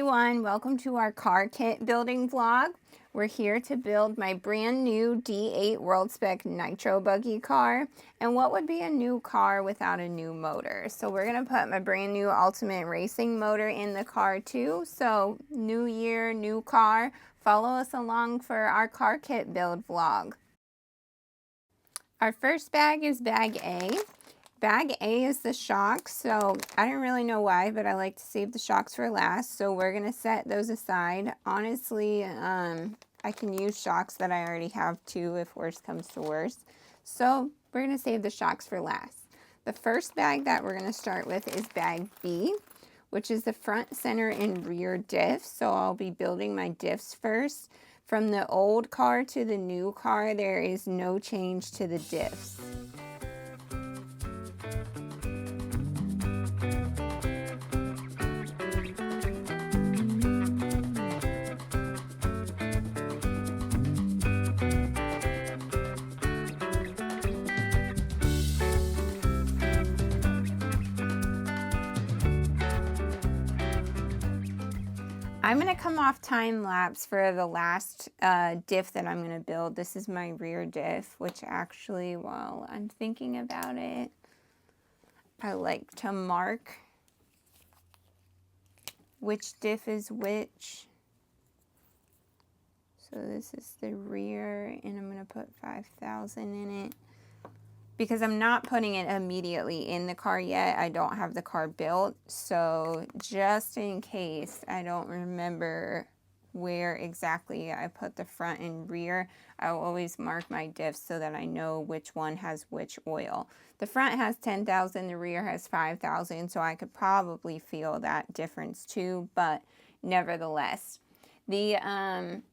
everyone, welcome to our car kit building vlog. We're here to build my brand new D8 World Spec Nitro Buggy car. And what would be a new car without a new motor? So we're going to put my brand new Ultimate Racing motor in the car too. So new year, new car. Follow us along for our car kit build vlog. Our first bag is bag A. Bag A is the shocks, so I don't really know why, but I like to save the shocks for last, so we're going to set those aside. Honestly, I can use shocks that I already have too if worst comes to worst. So we're going to save the shocks for last. The first bag that we're going to start with is bag B, which is the front, center, and rear diffs. So I'll be building my diffs first. From the old car to the new car, there is no change to the diffs. I'm going to come off time lapse for the last diff that I'm going to build. This is my rear diff, which actually, while I'm thinking about it, I like to mark which diff is which. So this is the rear, and I'm going to put 5,000 in it. Because I'm not putting it immediately in the car yet, I don't have the car built. So just in case I don't remember where exactly I put the front and rear, I'll always mark my diffs so that I know which one has which oil. The front has 10,000, the rear has 5,000, so I could probably feel that difference too, but nevertheless. The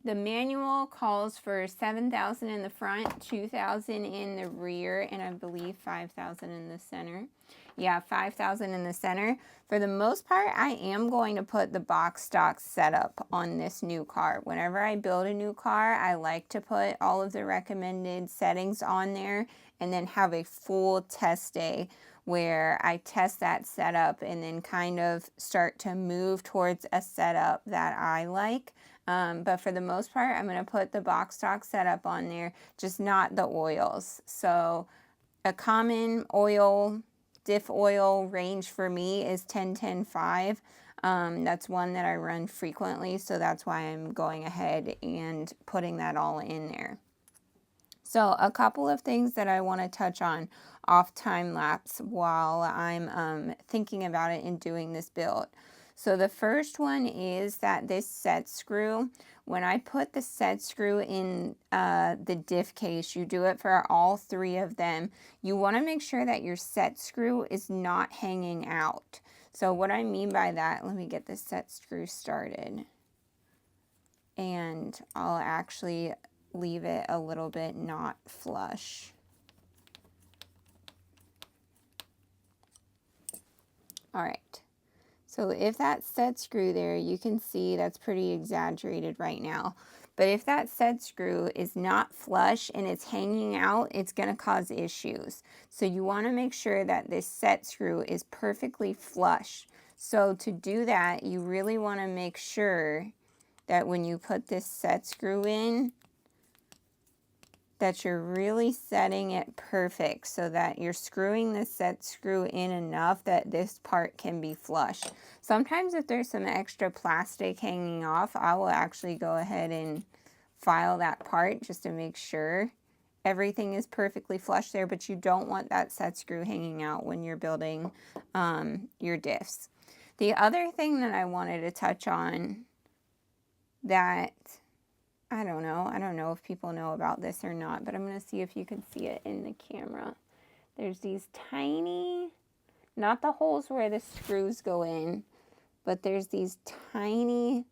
manual calls for 7,000 in the front, 2,000 in the rear, and I believe 5,000 in the center. Yeah, 5,000 in the center. For the most part, I am going to put the box stock setup on this new car. Whenever I build a new car, I like to put all of the recommended settings on there and then have a full test day where I test that setup and then kind of start to move towards a setup that I like. But for the most part, I'm going to put the box stock setup on there, just not the oils. So a common oil, diff oil range for me is 10-10-5. That's one that I run frequently, so that's why I'm going ahead and putting that all in there. So a couple of things that I want to touch on off time lapse while I'm thinking about it and doing this build. So the first one is that this set screw, when I put the set screw in the diff case, you do it for all three of them, you want to make sure that your set screw is not hanging out. So what I mean by that, let me get the set screw started. And I'll actually leave it a little bit not flush. All right. So if that set screw there, you can see that's pretty exaggerated right now. But if that set screw is not flush and it's hanging out, it's going to cause issues. So you want to make sure that this set screw is perfectly flush. So to do that, you really want to make sure that when you put this set screw in, that you're really setting it perfect so that you're screwing the set screw in enough that this part can be flush. Sometimes if there's some extra plastic hanging off, I will actually go ahead and file that part just to make sure everything is perfectly flush there, but you don't want that set screw hanging out when you're building your diffs. The other thing that I wanted to touch on that I don't know if people know about this or not, but I'm going to see if you can see it in the camera. There's these tiny, not the holes where the screws go in, but there's these tiny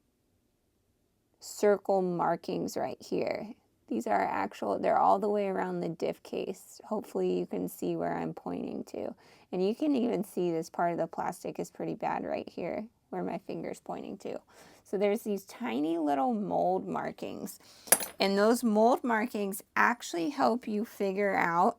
circle markings right here. These are actual, they're all the way around the diff case. Hopefully you can see where I'm pointing to. And you can even see this part of the plastic is pretty bad right here, where my finger's pointing to. So there's these tiny little mold markings. And those mold markings actually help you figure out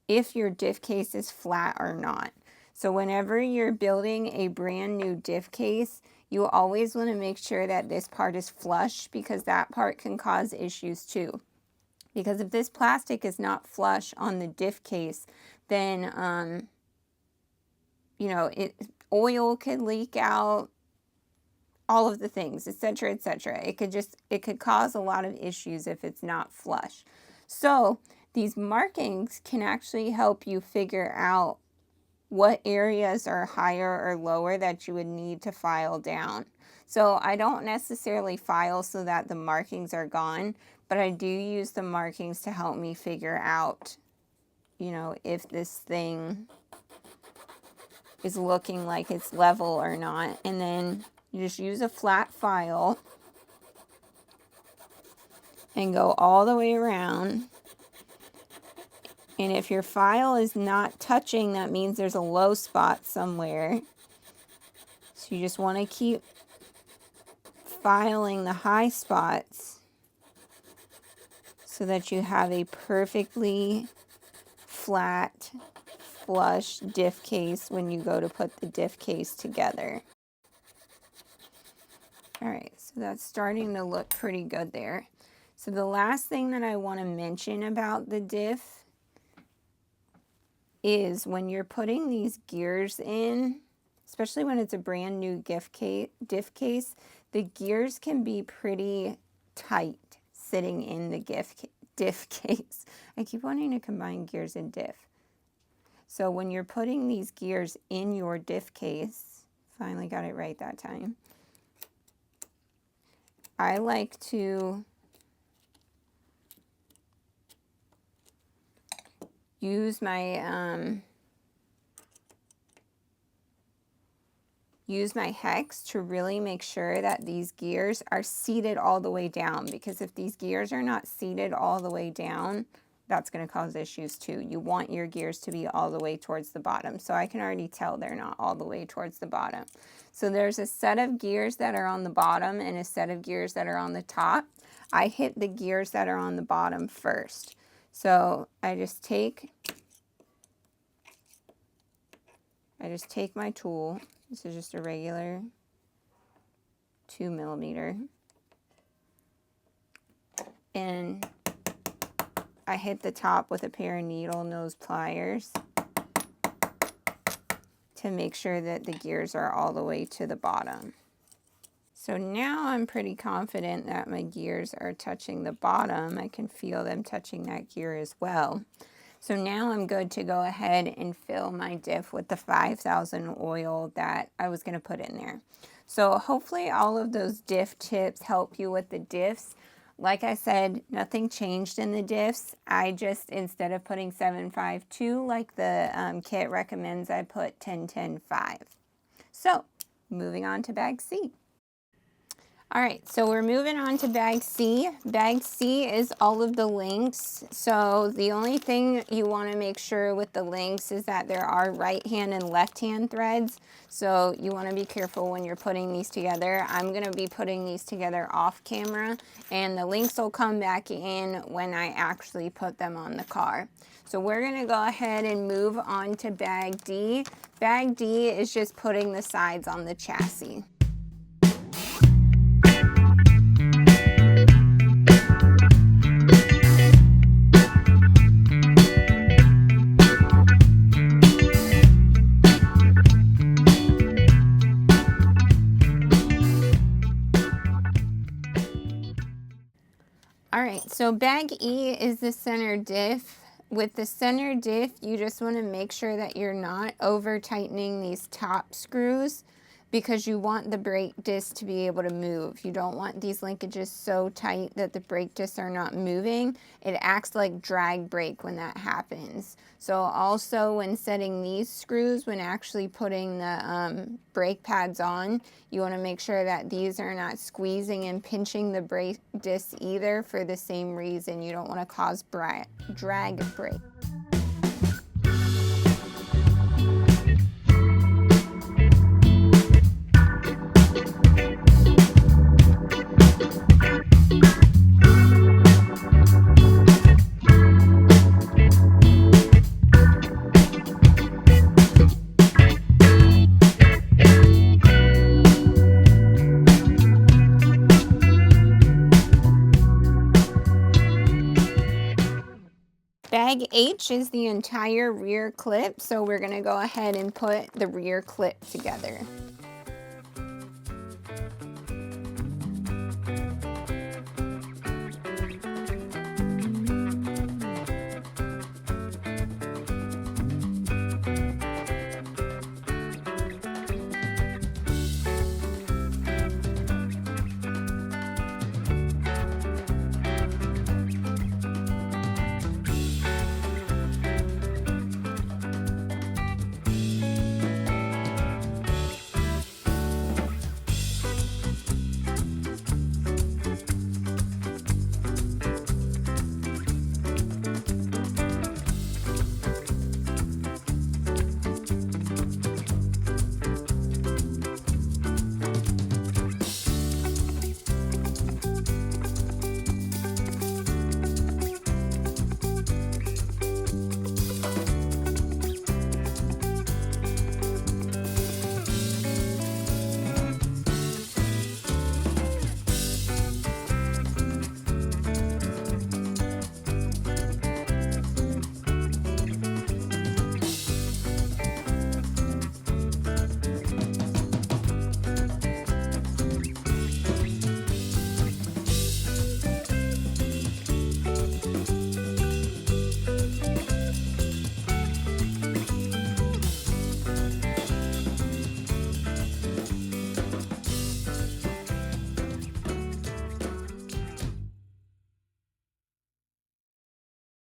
if your diff case is flat or not. So whenever you're building a brand new diff case, You always want to make sure that this part is flush, because that part can cause issues too. Because if this plastic is not flush on the diff case, then, you know, oil could leak out, all of the things, etc., etc. It could cause a lot of issues if it's not flush. So these markings can actually help you figure out what areas are higher or lower that you would need to file down. So I don't necessarily file so that the markings are gone, but I do use the markings to help me figure out, you know, if this thing is looking like it's level or not. And then you just use a flat file and go all the way around. And if your file is not touching, that means there's a low spot somewhere. So you just want to keep filing the high spots so that you have a perfectly flat, flush diff case when you go to put the diff case together. All right, so that's starting to look pretty good there. So the last thing that I want to mention about the diff is when you're putting these gears in, especially when it's a brand new diff case, the gears can be pretty tight sitting in the diff case. I keep wanting to combine gears and diff. So when you're putting these gears in your diff case, finally got it right that time, I like to use my hex to really make sure that these gears are seated all the way down, because if these gears are not seated all the way down, that's going to cause issues too. You want your gears to be all the way towards the bottom. So I can already tell they're not all the way towards the bottom. So there's a set of gears that are on the bottom and a set of gears that are on the top. I hit the gears that are on the bottom first. So I just take my tool. This is just a regular 2mm. And I hit the top with a pair of needle nose pliers to make sure that the gears are all the way to the bottom. So now I'm pretty confident that my gears are touching the bottom. I can feel them touching that gear as well. So now I'm good to go ahead and fill my diff with the 5,000 oil that I was going to put in there. So hopefully all of those diff tips help you with the diffs. Like I said, nothing changed in the diffs. I just, instead of putting 752 like the kit recommends, I put 10-10-5. So moving on to bag C. All right, so we're moving on to bag C. Bag C is all of the links. So the only thing you want to make sure with the links is that there are right hand and left hand threads. So you want to be careful when you're putting these together. I'm going to be putting these together off camera, and the links will come back in when I actually put them on the car. So we're going to go ahead and move on to bag D. Bag D is just putting the sides on the chassis. Alright, so bag E is the center diff. With the center diff, you just want to make sure that you're not over tightening these top screws, because you want the brake disc to be able to move. You don't want these linkages so tight that the brake discs are not moving. It acts like drag brake when that happens. So also when setting these screws, when actually putting the brake pads on, you want to make sure that these are not squeezing and pinching the brake disc either, for the same reason. You don't want to cause drag brake. Bag H is the entire rear clip, so we're gonna go ahead and put the rear clip together.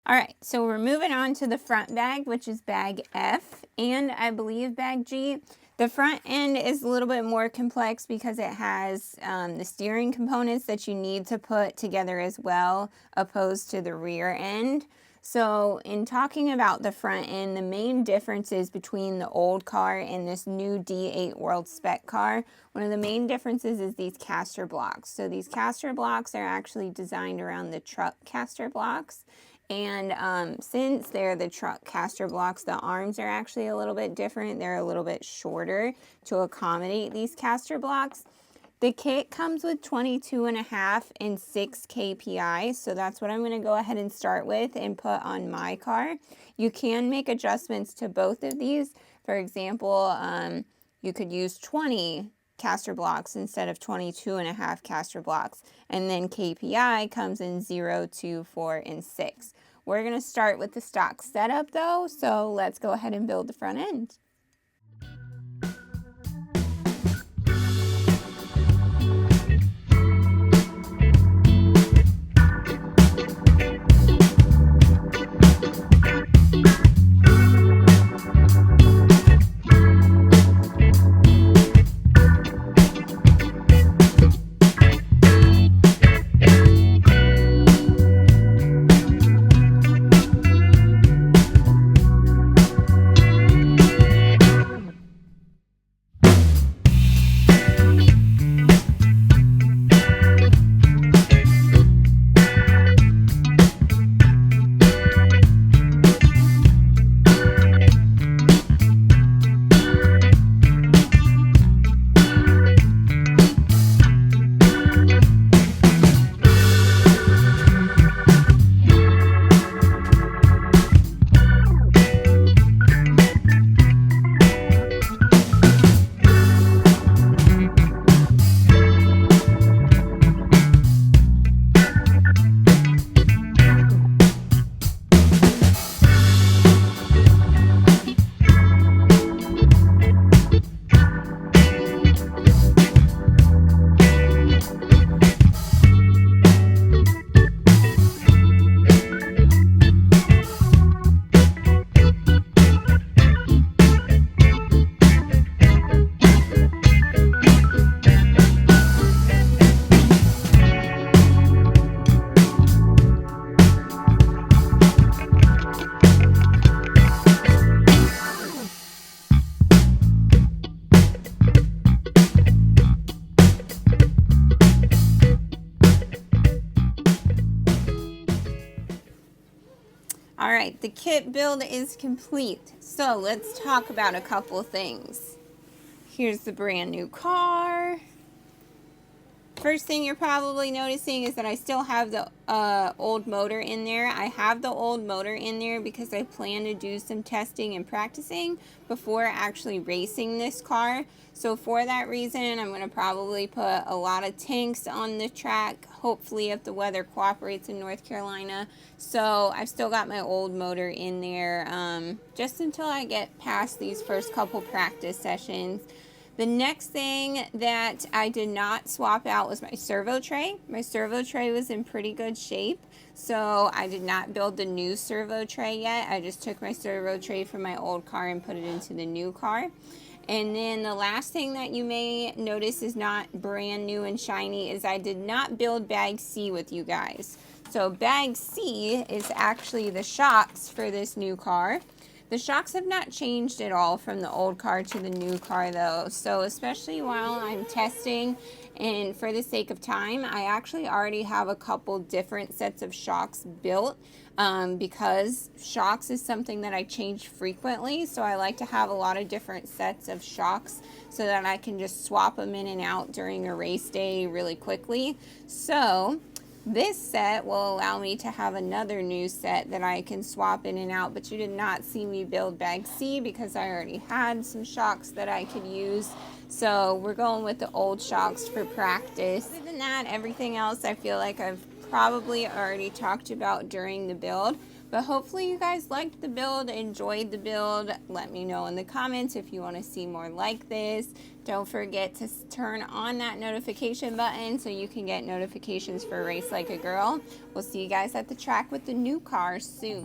All right, so we're moving on to the front bag, which is bag F, and I believe bag G. The front end is a little bit more complex because it has the steering components that you need to put together as well, opposed to the rear end. So in talking about the front end, the main differences between the old car and this new D8 World Spec car, one of the main differences is these caster blocks. So these caster blocks are actually designed around the truck caster blocks. And since they're the truck caster blocks, the arms are actually a little bit different. They're a little bit shorter to accommodate these caster blocks. The kit comes with 22.5 and 6 kpi, so that's what I'm going to go ahead and start with and put on my car. You can make adjustments to both of these. For example, you could use 20 caster blocks instead of 22.5 caster blocks, and then kpi comes in 0, 2, 4, and 6. We're going to start with the stock setup though, so let's go ahead and build the front end. All right, the kit build is complete. So let's talk about a couple of things. Here's the brand new car. First thing you're probably noticing is that I still have the old motor in there. I have the old motor in there because I plan to do some testing and practicing before actually racing this car. So for that reason, I'm going to probably put a lot of tanks on the track, hopefully if the weather cooperates in North Carolina. So I've still got my old motor in there just until I get past these first couple practice sessions. The next thing that I did not swap out was my servo tray. My servo tray was in pretty good shape, so I did not build the new servo tray yet. I just took my servo tray from my old car and put it into the new car. And then the last thing that you may notice is not brand new and shiny is I did not build bag C with you guys. So bag C is actually the shocks for this new car. The shocks have not changed at all from the old car to the new car though, so especially while I'm testing and for the sake of time, I actually already have a couple different sets of shocks built because shocks is something that I change frequently, so I like to have a lot of different sets of shocks so that I can just swap them in and out during a race day really quickly. So this set will allow me to have another new set that I can swap in and out, but you did not see me build bag C because I already had some shocks that I could use. So we're going with the old shocks for practice. Other than that, everything else I feel like I've probably already talked about during the build. But hopefully you guys liked the build, enjoyed the build. Let me know in the comments if you want to see more like this. Don't forget to turn on that notification button so you can get notifications for Race Like a Girl. We'll see you guys at the track with the new car soon.